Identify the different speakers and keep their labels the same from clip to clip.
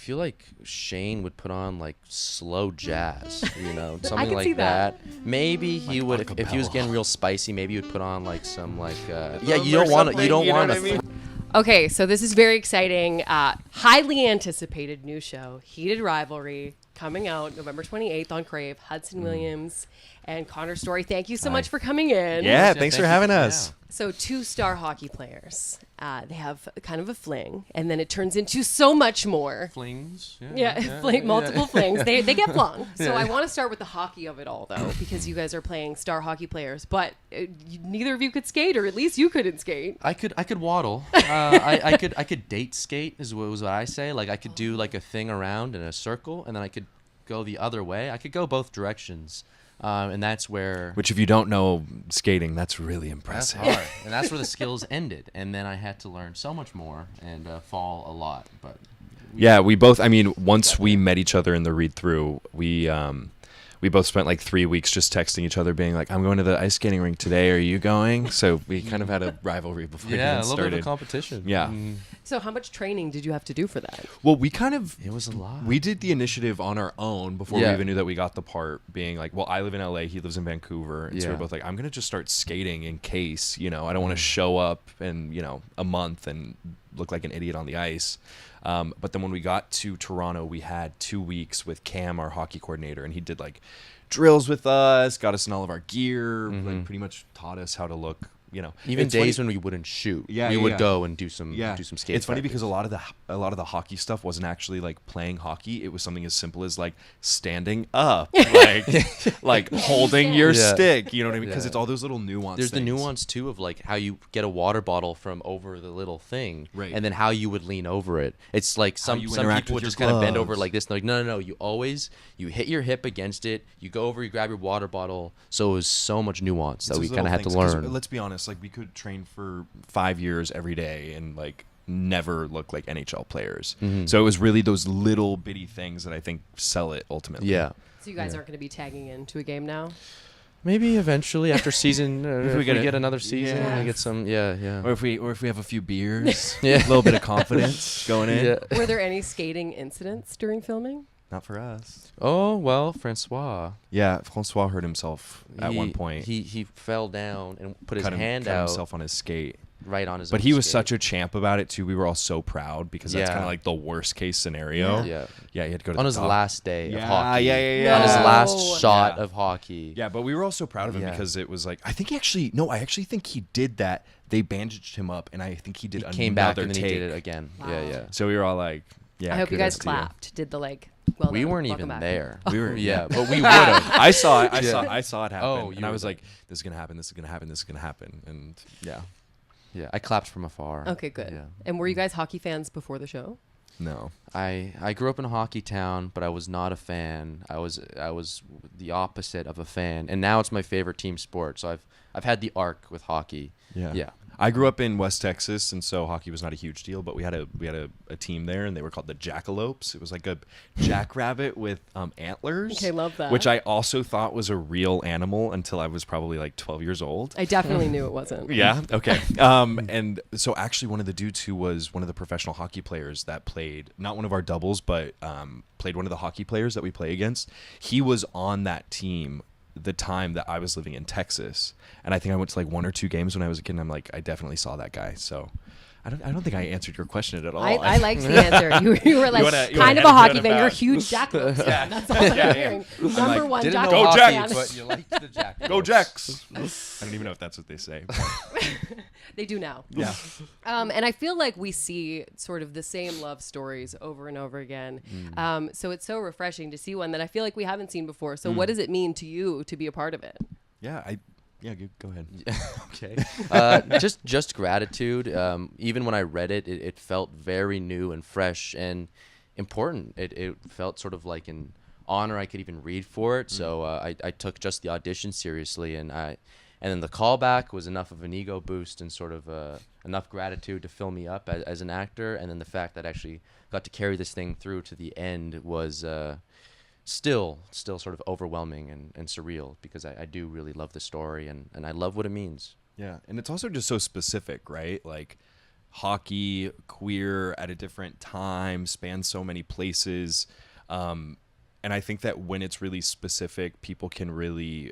Speaker 1: feel like Shane would put on like slow jazz, something
Speaker 2: I can
Speaker 1: like
Speaker 2: see that.
Speaker 1: Maybe he
Speaker 3: Like
Speaker 1: would if he was
Speaker 3: acapella.
Speaker 1: getting real spicy. Maybe he would put on like some like you
Speaker 3: Or
Speaker 1: don't want
Speaker 3: something,
Speaker 1: you don't
Speaker 3: you know
Speaker 1: want
Speaker 3: what I mean?
Speaker 2: Okay, so this is very exciting. Highly anticipated new show, Heated Rivalry, coming out November 28th on Crave. Hudson Williams and Connor Storrie. Thank you so much for coming in.
Speaker 3: Yeah, thanks for having us.
Speaker 2: So 2 star hockey players. They have kind of a fling, and then it turns into so much more.
Speaker 1: flings.
Speaker 2: Multiple flings. They get flung. So I want to start with the hockey of it all, though, because you guys are playing star hockey players, but neither of you could skate, or at least you couldn't skate.
Speaker 1: I could waddle. I could date skate is what I say. Like I could do like a thing around in a circle, and then I could go the other way. I could go both directions. And that's where...
Speaker 3: Which, if you don't know skating, that's really
Speaker 1: That's
Speaker 3: impressive.
Speaker 1: hard. And that's where the skills ended. And then I had to learn so much more and fall a lot. But
Speaker 3: Yeah, we both, I mean, once we met each other in the read-through, we both spent like 3 weeks just texting each other being like, I'm going to the ice skating rink today. Are you going? So we kind of had a rivalry before we
Speaker 1: yeah,
Speaker 3: even
Speaker 1: a little
Speaker 3: started.
Speaker 1: bit of a competition.
Speaker 3: Yeah.
Speaker 2: So how much training did you have to do for that?
Speaker 3: Well, we kind of...
Speaker 1: It was a lot.
Speaker 3: We did the initiative on our own before we
Speaker 1: Yeah.
Speaker 3: even knew that we got the part, being like, well, I live in LA, he lives in Vancouver. And so
Speaker 1: Yeah.
Speaker 3: we're both like, I'm going to just start skating in case, I don't want to show up in, a month and look like an idiot on the ice. But then when we got to Toronto, we had 2 weeks with Cam, our hockey coordinator, and he did like drills with us, got us in all of our gear, like pretty much taught us how to look,
Speaker 1: Even
Speaker 3: It's
Speaker 1: days
Speaker 3: funny-
Speaker 1: when we wouldn't shoot,
Speaker 3: Yeah,
Speaker 1: we
Speaker 3: yeah,
Speaker 1: would
Speaker 3: yeah.
Speaker 1: go and do some skate.
Speaker 3: It's funny
Speaker 1: practice.
Speaker 3: because a lot of the hockey stuff wasn't actually like playing hockey. It was something as simple as like standing up, like holding your
Speaker 1: Yeah.
Speaker 3: stick. You know what I mean? Because
Speaker 1: Yeah.
Speaker 3: it's all those little nuances.
Speaker 1: There's the nuance too of like how you get a water bottle from over the little thing,
Speaker 3: Right.
Speaker 1: and then how you would lean over it. It's like some
Speaker 3: you
Speaker 1: some
Speaker 3: interact
Speaker 1: people
Speaker 3: with
Speaker 1: would
Speaker 3: your
Speaker 1: just kind of bend over
Speaker 3: gloves.
Speaker 1: like this. And they're like no, you hit your hip against it. You go over, you grab your water bottle. So it was so much nuance that we kind of had to learn.
Speaker 3: Let's be honest. Like we could train for 5 years every day and like never look like NHL players. So it was really those little bitty things that I think sell it ultimately.
Speaker 1: Yeah.
Speaker 2: So you guys aren't going to be tagging into a game now?
Speaker 1: Maybe eventually after season, if we
Speaker 3: get
Speaker 1: get
Speaker 3: it.
Speaker 1: another season,
Speaker 3: Yeah.
Speaker 1: we get some, yeah.
Speaker 3: Or if we have a few beers,
Speaker 1: Yeah.
Speaker 3: a little bit of confidence going in.
Speaker 1: Yeah.
Speaker 2: Were there any skating incidents during filming?
Speaker 3: Not for us.
Speaker 1: Oh well, Francois.
Speaker 3: Yeah, Francois hurt himself at one point.
Speaker 1: He fell down and put his
Speaker 3: cut
Speaker 1: hand
Speaker 3: cut
Speaker 1: out
Speaker 3: himself on his skate.
Speaker 1: right on his.
Speaker 3: But
Speaker 1: own
Speaker 3: he was
Speaker 1: skate.
Speaker 3: such a champ about it too. We were all so proud because that's
Speaker 1: Yeah.
Speaker 3: kind of like the worst case scenario.
Speaker 1: Yeah.
Speaker 3: Yeah, he had to go to
Speaker 1: on
Speaker 3: the
Speaker 1: his
Speaker 3: top.
Speaker 1: last day of
Speaker 3: Yeah,
Speaker 1: hockey.
Speaker 3: yeah.
Speaker 1: On his
Speaker 2: No.
Speaker 1: last shot
Speaker 3: Yeah.
Speaker 1: of hockey.
Speaker 3: Yeah, but we were all so proud of him
Speaker 1: Yeah.
Speaker 3: because it was like I actually think he did that. They bandaged him up, and I think he did
Speaker 1: He
Speaker 3: another
Speaker 1: came back and then
Speaker 3: take.
Speaker 1: he did it again.
Speaker 2: Wow.
Speaker 1: Yeah.
Speaker 3: So we were all like, "Yeah."
Speaker 2: I hope you guys
Speaker 3: kudos to
Speaker 2: clapped. Did the well
Speaker 1: We
Speaker 2: done,
Speaker 1: weren't
Speaker 2: welcome
Speaker 1: even
Speaker 2: back.
Speaker 1: there.
Speaker 3: We were,
Speaker 1: yeah, but we would have.
Speaker 3: I saw it.
Speaker 1: Yeah.
Speaker 3: I saw it happen,
Speaker 1: Oh,
Speaker 3: and
Speaker 1: you
Speaker 3: I
Speaker 1: were
Speaker 3: was
Speaker 1: there.
Speaker 3: like, "This is gonna happen. This is gonna happen. This is gonna happen." And yeah,
Speaker 1: Yeah, I clapped from afar.
Speaker 2: Okay, good.
Speaker 1: Yeah.
Speaker 2: And were you guys hockey fans before the show?
Speaker 3: no.
Speaker 1: I grew up in a hockey town, but I was not a fan. I was the opposite of a fan, and now it's my favorite team sport. So I've had the arc with hockey. Yeah.
Speaker 3: I grew up in West Texas, and so hockey was not a huge deal. But we had a team there, and they were called the Jackalopes. It was like a jackrabbit with antlers.
Speaker 2: Okay, love that.
Speaker 3: Which I also thought was a real animal until I was probably like 12 years old.
Speaker 2: I definitely knew it wasn't.
Speaker 3: Yeah. Okay. And so actually, one of the dudes who was one of the professional hockey players that played, not one of our doubles, but played one of the hockey players that we play against. He was on that team the time that I was living in Texas, and I think I went to like 1 or 2 games when I was a kid. And I'm like, I definitely saw that guy. So I don't think I answered your question at all.
Speaker 2: I liked the answer. You were like
Speaker 3: you
Speaker 2: kind
Speaker 3: wanna
Speaker 2: of a hockey
Speaker 3: edit
Speaker 2: fan.
Speaker 3: that
Speaker 2: You're a
Speaker 3: out.
Speaker 2: huge Jackalopes fan. That's all I'm hearing. Number
Speaker 3: like,
Speaker 2: one
Speaker 1: Didn't know
Speaker 3: Go
Speaker 2: Jackalopes
Speaker 1: hockey,
Speaker 2: fan.
Speaker 1: but you liked the Jack.
Speaker 3: Go Jacks. I don't even know if that's what they say. but
Speaker 2: They do now.
Speaker 3: yeah.
Speaker 2: And I feel like we see sort of the same love stories over and over again. So it's so refreshing to see one that I feel like we haven't seen before. So what does it mean to you to be a part of it?
Speaker 3: Yeah. Go ahead.
Speaker 1: Okay. Just gratitude. Even when I read it, it felt very new and fresh and important. It felt sort of like an honor I could even read for it. So I took just the audition seriously, and then the callback was enough of an ego boost and sort of enough gratitude to fill me up as an actor. And then the fact that I actually got to carry this thing through to the end was still sort of overwhelming and surreal, because I do really love the story and I love what it means.
Speaker 3: Yeah, and it's also just so specific, right? Like hockey, queer at a different time, spans so many places. And I think that when it's really specific, people can really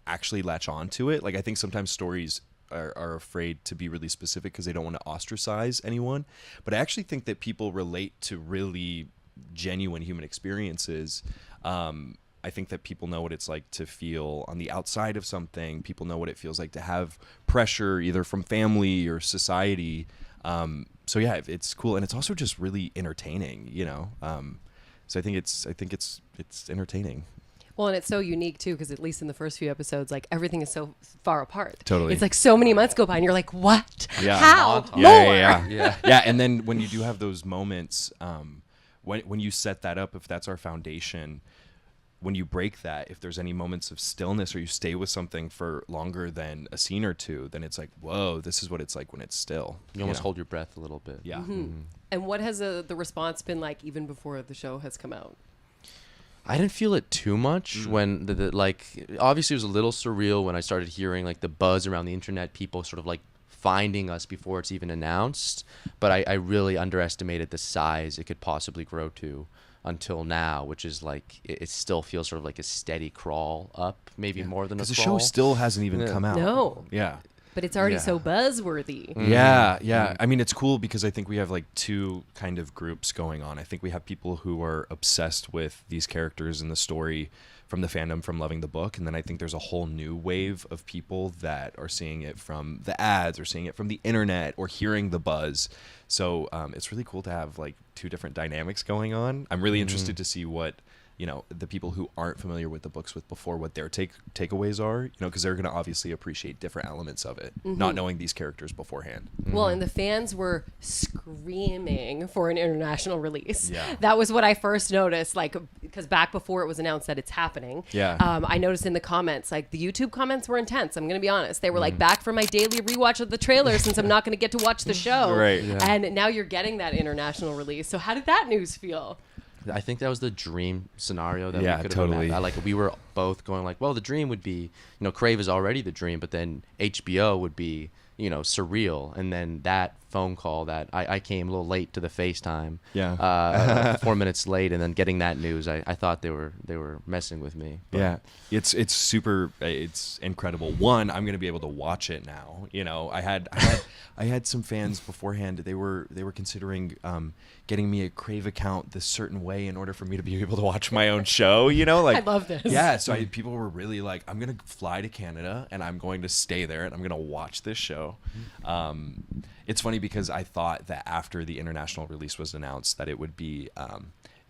Speaker 3: actually latch on to it. Like, I think sometimes stories are afraid to be really specific because they don't want to ostracize anyone. But I actually think that people relate to really genuine human experiences. I think that people know what it's like to feel on the outside of something. People know what it feels like to have pressure either from family or society. So yeah, it's cool. And it's also just really entertaining, you know? So I think it's entertaining.
Speaker 2: Well, and it's so unique too, because at least in the first few episodes, like everything is so far apart.
Speaker 3: Totally.
Speaker 2: It's like so many months go by, and you're like, "What?
Speaker 3: Yeah.
Speaker 2: How?
Speaker 3: Yeah,
Speaker 2: More?"
Speaker 3: Yeah. And then when you do have those moments, when you set that up, if that's our foundation, when you break that, if there's any moments of stillness or you stay with something for longer than a scene or two, then it's like, whoa, this is what it's like when it's still.
Speaker 1: You almost hold your breath a little bit.
Speaker 3: Yeah.
Speaker 2: And what has the response been like even before the show has come out?
Speaker 1: I didn't feel it too much when like, obviously it was a little surreal when I started hearing like the buzz around the internet, people sort of like finding us before it's even announced. But I really underestimated the size it could possibly grow to until now, which is like, it still feels sort of like a steady crawl up, maybe more than a crawl.
Speaker 3: Because the show still hasn't even come out.
Speaker 2: No.
Speaker 3: Yeah.
Speaker 2: But it's already so buzzworthy.
Speaker 3: Yeah. I mean, it's cool because I think we have like two kind of groups going on. I think we have people who are obsessed with these characters in the story from the fandom, from loving the book. And then I think there's a whole new wave of people that are seeing it from the ads or seeing it from the internet or hearing the buzz. So it's really cool to have like two different dynamics going on. I'm really interested to see what, you know, the people who aren't familiar with the books with before, what their takeaways are, you know, because they're going to obviously appreciate different elements of it, not knowing these characters beforehand.
Speaker 2: Well, and the fans were screaming for an international release.
Speaker 3: Yeah.
Speaker 2: That was what I first noticed, like, because back before it was announced that it's happening, I noticed in the comments, like, the YouTube comments were intense. I'm going to be honest. They were like, back for my daily rewatch of the trailer since I'm not going to get to watch the show.
Speaker 3: Right.
Speaker 1: Yeah.
Speaker 2: And now you're getting that international release. So how did that news feel?
Speaker 1: I think that was the dream scenario that we could have
Speaker 3: totally.
Speaker 1: imagined. Like, we were both going like, well, the dream would be, you know, Crave is already the dream, but then HBO would be, you know, surreal. And then that phone call that I came a little late to the FaceTime. 4 minutes late, and then getting that news, I thought they were messing with me. But.
Speaker 3: Yeah, it's super, it's incredible. One, I'm gonna be able to watch it now. You know, I had some fans beforehand. They were considering getting me a Crave account this certain way in order for me to be able to watch my own show. You know, like
Speaker 2: I love this.
Speaker 3: Yeah, so people were really like, I'm gonna fly to Canada and I'm going to stay there and I'm gonna watch this show. It's funny because I thought that after the international release was announced that it would be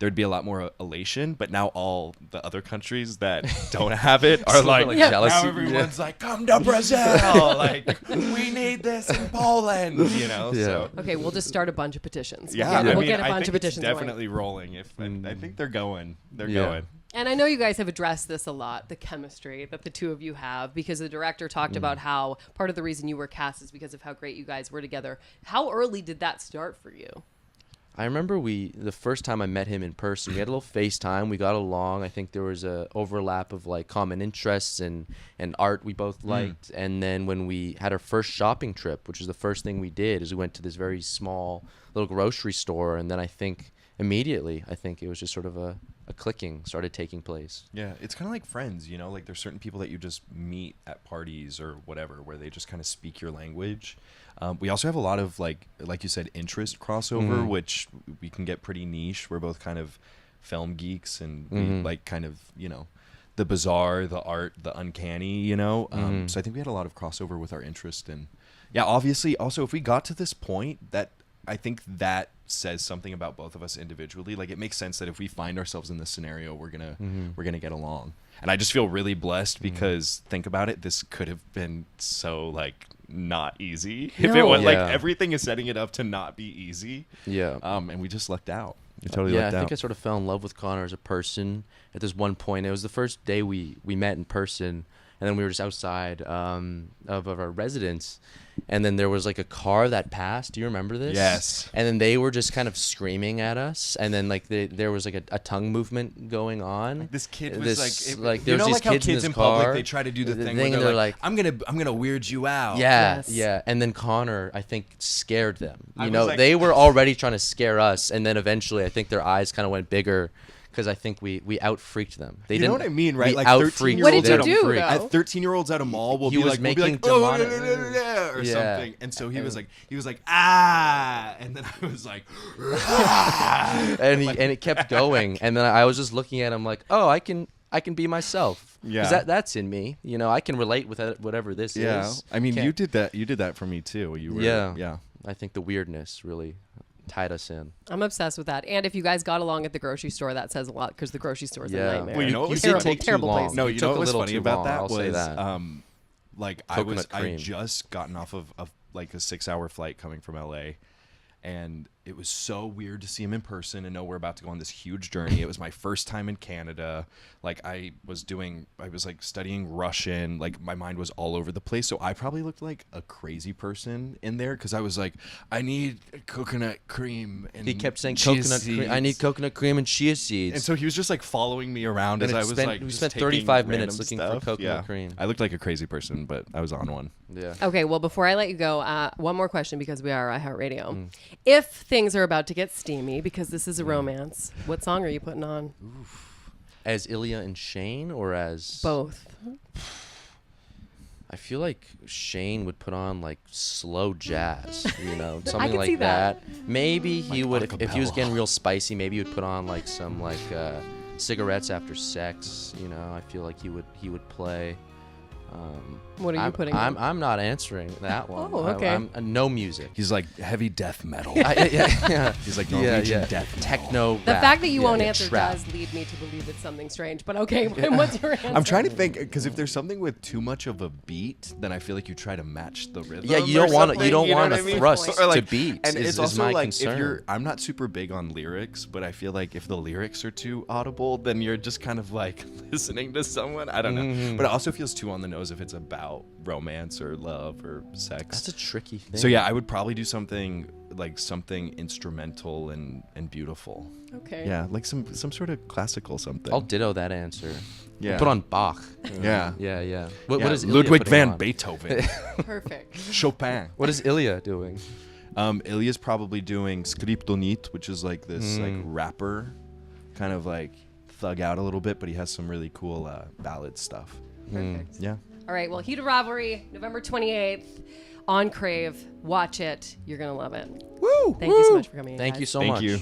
Speaker 3: there'd be a lot more elation, but now all the other countries that don't have it are like
Speaker 1: jealousy.
Speaker 3: now everyone's like, come to Brazil, like we need this in Poland, you know.
Speaker 1: Yeah.
Speaker 3: So
Speaker 2: Okay, we'll just start a bunch of petitions.
Speaker 3: yeah,
Speaker 2: we'll
Speaker 3: I mean,
Speaker 2: get a
Speaker 3: I
Speaker 2: bunch
Speaker 3: think
Speaker 2: of petitions
Speaker 3: it's
Speaker 2: going.
Speaker 3: definitely rolling. I think they're going. They're
Speaker 1: Yeah.
Speaker 3: going.
Speaker 2: And I know you guys have addressed this a lot, the chemistry that the two of you have, because the director talked about how part of the reason you were cast is because of how great you guys were together. How early did that start for you?
Speaker 1: I remember the first time I met him in person, we had a little FaceTime. We got along. I think there was a overlap of like common interests and art we both liked. And then when we had our first shopping trip, which was the first thing we did, is we went to this very small little grocery store. And then I think immediately, it was just sort of a clicking started taking place.
Speaker 3: Yeah, it's kind of like friends, you know, like there's certain people that you just meet at parties or whatever where they just kind of speak your language. We also have a lot of like you said, interest crossover, which we can get pretty niche. We're both kind of film geeks and we like kind of, you know, the bizarre, the art, the uncanny, you know. So I think we had a lot of crossover with our interest. And yeah, obviously also if we got to this point, that I think that says something about both of us individually. Like it makes sense that if we find ourselves in this scenario, we're gonna get along. And I just feel really blessed because think about it, this could have been so like not easy. If it was like everything is setting it up to not be easy.
Speaker 1: Yeah.
Speaker 3: And we just lucked out. We totally
Speaker 1: I
Speaker 3: lucked
Speaker 1: think
Speaker 3: out.
Speaker 1: I sort of fell in love with Connor as a person at this one point. It was the first day we met in person. and then we were just outside of our residence, and then there was like a car that passed. Do you remember this?
Speaker 3: Yes.
Speaker 1: And then they were just kind of screaming at us, and then like there was like a tongue movement going on.
Speaker 3: This kid was
Speaker 1: there was these
Speaker 3: how
Speaker 1: kids
Speaker 3: kids
Speaker 1: in
Speaker 3: in
Speaker 1: car.
Speaker 3: public, they try to do the thing where they're like, I'm gonna weird you out.
Speaker 1: Yeah,
Speaker 2: Yes.
Speaker 1: yeah. And then Connor, I think, scared them.
Speaker 3: I
Speaker 1: You
Speaker 3: was
Speaker 1: know,
Speaker 3: like-
Speaker 1: they were already trying to scare us, and then eventually, I think their eyes kind of went bigger because I think we out freaked them. They
Speaker 3: You
Speaker 1: didn't,
Speaker 3: know what I mean, right?
Speaker 1: We
Speaker 3: Like
Speaker 1: out
Speaker 3: 13
Speaker 1: freaked
Speaker 3: year olds
Speaker 2: What did you
Speaker 1: them.
Speaker 2: do,
Speaker 1: Freaked.
Speaker 2: though?
Speaker 3: At 13-year-olds at a mall will
Speaker 1: He
Speaker 3: be
Speaker 1: was
Speaker 3: like,
Speaker 1: making
Speaker 3: oh,
Speaker 1: demonic-
Speaker 3: or
Speaker 1: Yeah.
Speaker 3: something, and so he was like ah, and then I was like, ah.
Speaker 1: and it kept going, and then I was just looking at him like, oh, I can be myself.
Speaker 3: Yeah.
Speaker 1: Because that's in me. You know, I can relate with whatever this
Speaker 3: Yeah,
Speaker 1: is.
Speaker 3: I mean,
Speaker 1: Can't-
Speaker 3: you did that for me too. You were,
Speaker 1: Yeah. I think the weirdness really tied us in.
Speaker 2: I'm obsessed with that. And if you guys got along at the grocery store, that says a lot because the grocery store is a
Speaker 1: Yeah.
Speaker 2: nightmare.
Speaker 3: Well, you know what was
Speaker 1: did
Speaker 3: terrible-
Speaker 1: take too
Speaker 2: terrible
Speaker 1: long.
Speaker 2: place.
Speaker 3: No,
Speaker 1: You
Speaker 3: you
Speaker 1: took
Speaker 3: know
Speaker 1: a
Speaker 3: what was
Speaker 1: little
Speaker 3: funny
Speaker 1: too
Speaker 3: about
Speaker 1: long,
Speaker 3: that
Speaker 1: I'll
Speaker 3: was
Speaker 1: say that.
Speaker 3: like
Speaker 1: Coconut
Speaker 3: I
Speaker 1: cream.
Speaker 3: just gotten off of like a 6-hour flight coming from LA, and it was so weird to see him in person and know we're about to go on this huge journey. It was my first time in Canada. Like I was like studying Russian. Like my mind was all over the place. So I probably looked like a crazy person in there because I was like, I need coconut cream. And
Speaker 1: He kept saying
Speaker 3: chia
Speaker 1: coconut cream. I
Speaker 3: seeds."
Speaker 1: need coconut cream and chia seeds.
Speaker 3: And so he was just like following me around
Speaker 1: And
Speaker 3: as
Speaker 1: it
Speaker 3: I was
Speaker 1: spent-
Speaker 3: like,
Speaker 1: we
Speaker 3: just
Speaker 1: spent
Speaker 3: taking
Speaker 1: 35 minutes
Speaker 3: random
Speaker 1: looking for
Speaker 3: stuff.
Speaker 1: coconut
Speaker 3: Yeah.
Speaker 1: cream.
Speaker 3: I looked like a crazy person, but I was on one.
Speaker 1: Yeah.
Speaker 2: Okay, well, before I let you go, one more question because we are iHeartRadio.
Speaker 1: Mm.
Speaker 2: If things are about to get steamy, because this is a romance, what song are you putting on?
Speaker 1: As Ilya and Shane, or as
Speaker 2: Both.
Speaker 1: I feel like Shane would put on like slow jazz, you know, something
Speaker 2: can
Speaker 1: like
Speaker 2: see that.
Speaker 1: Maybe he
Speaker 3: Like
Speaker 1: would, if he was
Speaker 3: acapella.
Speaker 1: getting real spicy, maybe he would put on like some like cigarettes after sex. You know, I feel like he would play.
Speaker 2: What are you putting on?
Speaker 1: I'm not answering that one.
Speaker 2: Oh, okay.
Speaker 1: I'm no music.
Speaker 3: He's like heavy death metal.
Speaker 1: Yeah.
Speaker 3: He's like
Speaker 1: Yeah,
Speaker 3: Norwegian
Speaker 1: yeah.
Speaker 3: death metal.
Speaker 1: Techno.
Speaker 2: The
Speaker 1: rap.
Speaker 2: fact that you
Speaker 1: Yeah,
Speaker 2: won't
Speaker 1: yeah,
Speaker 2: answer
Speaker 1: trap.
Speaker 2: does lead me to believe it's something strange. But okay, what's your answer?
Speaker 3: I'm trying to think because if there's something with too much of a beat, then I feel like you try to match the rhythm.
Speaker 1: Yeah, you
Speaker 3: or
Speaker 1: don't want to.
Speaker 3: something,
Speaker 1: You don't
Speaker 3: know
Speaker 1: want
Speaker 3: what
Speaker 1: to
Speaker 3: I mean?
Speaker 1: thrust
Speaker 3: Or, like,
Speaker 1: to beats.
Speaker 3: And
Speaker 1: is,
Speaker 3: it's
Speaker 1: is
Speaker 3: also
Speaker 1: my
Speaker 3: like
Speaker 1: concern.
Speaker 3: if you're, I'm not super big on lyrics, but I feel like if the lyrics are too audible, then you're just kind of like listening to someone. I don't know,
Speaker 1: Mm-hmm.
Speaker 3: but it also feels too on the nose if it's about romance or love or sex.
Speaker 1: That's a tricky thing.
Speaker 3: So yeah, I would probably do something instrumental and beautiful.
Speaker 2: Okay.
Speaker 3: Yeah, like some sort of classical something.
Speaker 1: I'll ditto that answer.
Speaker 3: Yeah.
Speaker 1: Put on Bach.
Speaker 3: Yeah.
Speaker 1: Yeah. What
Speaker 3: Yeah,
Speaker 1: is Ilya
Speaker 3: Ludwig
Speaker 1: putting
Speaker 3: van
Speaker 1: on?
Speaker 3: Beethoven,
Speaker 2: Perfect.
Speaker 3: Chopin.
Speaker 1: What is Ilya doing?
Speaker 3: Ilya's probably doing Skriptonit, which is like this like rapper, kind of like thug out a little bit, but he has some really cool ballad stuff.
Speaker 2: Perfect.
Speaker 3: Yeah.
Speaker 2: All right. Well, Heated Rivalry, November 28th on Crave. Watch it. You're going to love it.
Speaker 3: Woo!
Speaker 2: Thank you so much for coming in,
Speaker 1: Thank
Speaker 2: guys.
Speaker 1: you so
Speaker 3: Thank
Speaker 1: much.
Speaker 3: you.